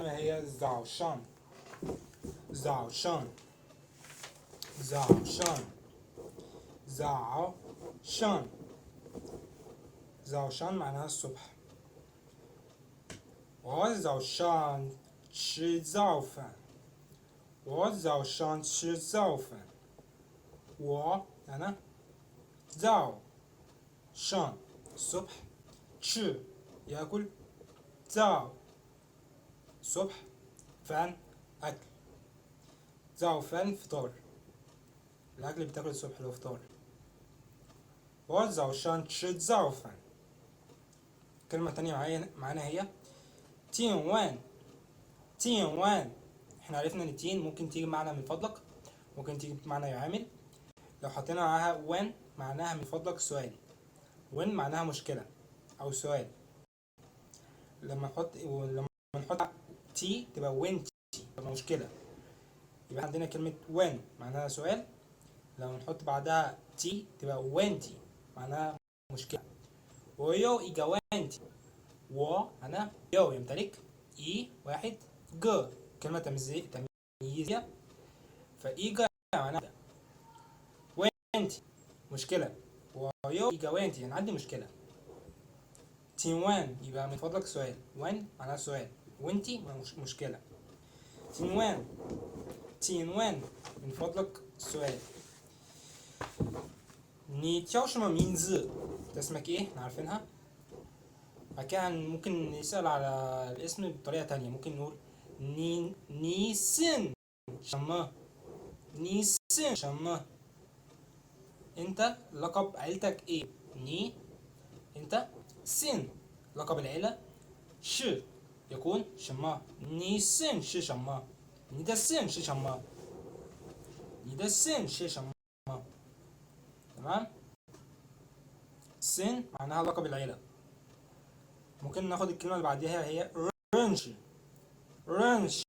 هي زاوشان زاوشان زاوشان زاوشان زاوشان معناها الصبح. 我早上吃早饭。我早上吃早饭。我أنا زاو شان الصبح تش يأكل زاو صبح فان أكل زاو فان فطار الأكل اللي بتاكله الصبح اللي هو فطار. 我早上吃早饭. كلمة تانية معانا هي تين وان. تين وان احنا عرفنا ان تين ممكن تيجي معنا من فضلك، ممكن تيجي معنا يعامل. لو حطينا معاها وان معناها من فضلك سؤال، وين معناها مشكلة أو سؤال. لما نحط تي تبقى وين تي تبقى مشكلة، يبقى عندنا كلمة وين معناها سؤال. لو نحط بعدها تي تبقى وين تي معناها مشكلة. ويو إيجاوانتي. و أنا يو يمتلك إي واحد ج كلمة تمييزية، فإيجا معناها وانتي مشكلة، ويو إيجاوانتي يعني عندي مشكلة. تينوان يبقى من فضلك سؤال، وين معناها سؤال، وانتي مشكلة. تينوان تينوان من فضلك سؤال. ني تياو شما مينزي ده اسمك ايه؟ احنا عارفينها. بعد كده ممكن نسأل على الاسم بطريقة تانية، ممكن نقول ني سن شما. ني سن شما انت لقب عيلتك ايه؟ ني انت، سن لقب العيلة، ش يكون شما. ني سن ش شما. ني ده سن ش شما. ني ده سن ش شما. تمام؟ سن معناها لقب العيلة. ممكن ناخد الكلمة اللي بعديها هي رنش. رنش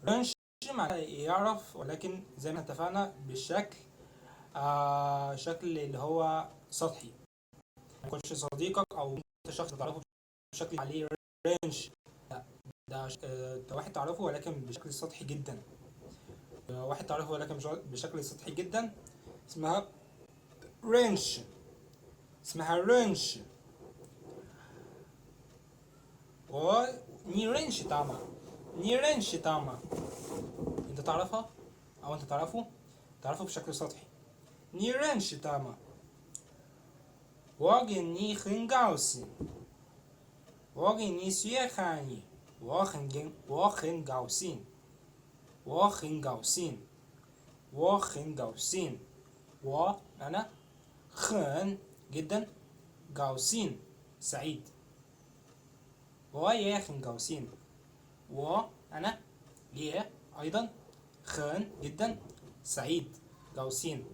رنش معناها يعرف، ولكن زي ما اتفقنا بالشكل شكل اللي هو سطحي، ما يكونش صديقك او انت شخص تعرفه بشكل عليه رنش. لا، ده واحد تعرفه ولكن بشكل سطحي جدا. واحد تعرفه ولكن بشكل سطحي جدا اسمها رنش. اسمها رنش. و ني رنش تاما. ني رنش تاما انت تعرفها او انت تعرفه بشكل سطحي. ني رنش تاما. 我跟你很高兴。我跟你学汉语。我很高兴。我很高兴。我很高兴。我أنا很جدا高兴سعيد. 我也很高兴。我أنا也أيضا很جدا سعيد高兴.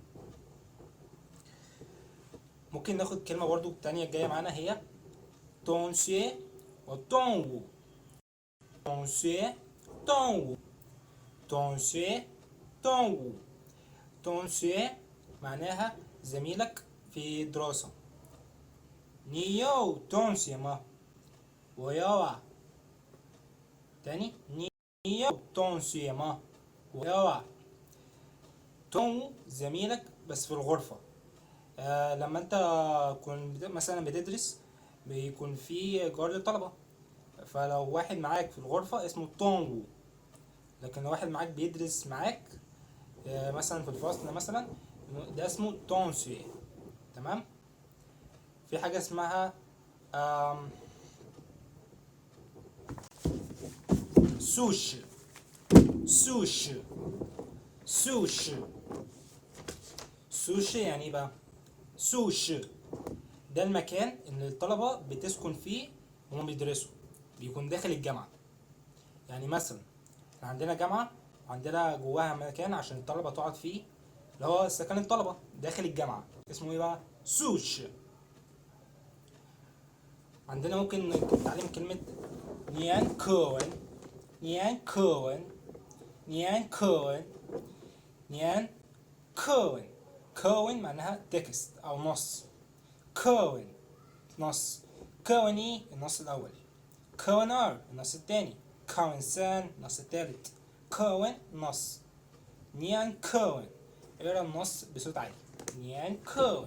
ممكن ناخد كلمة برضو تانية الجاية معانا هي تونسي وتونغو. تونسي تونغو. تونسي تونغو. تونسي معناها زميلك في دراسة. نيو تونسي ما ويوا تاني نيو تونسي ما ويوا. تونغو زميلك بس في الغرفة. لما انت تكون مثلا بتدرس بيكون في جار للطلبة، فلو واحد معاك في الغرفة اسمه تونغو، لكن لو واحد معاك بيدرس معاك مثلا في الفصل مثلا ده اسمه تونسي. تمام. في حاجة اسمها سوشي. سوشي سوشي سوشي يعني ايه بقى؟ سوشي ده المكان اللي الطلبة بتسكن فيه وهم بيدرسوا، بيكون داخل الجامعة. يعني مثلا احنا عندنا جامعة وعندنا جواها مكان عشان الطلبة تقعد فيه اللي هو سكن الطلبة داخل الجامعة، اسمه ايه بقى؟ سوشي. عندنا ممكن نتعلم كلمة نيان كون. نيان كون. نيان كون. نيان كون. كون معناها تكست او نص. كون نص. كوني النص الاول. كونار النص التاني. كونسان النص التالت. كون نص. نيان كون. اقرا النص بصوت عالي. نيان كون.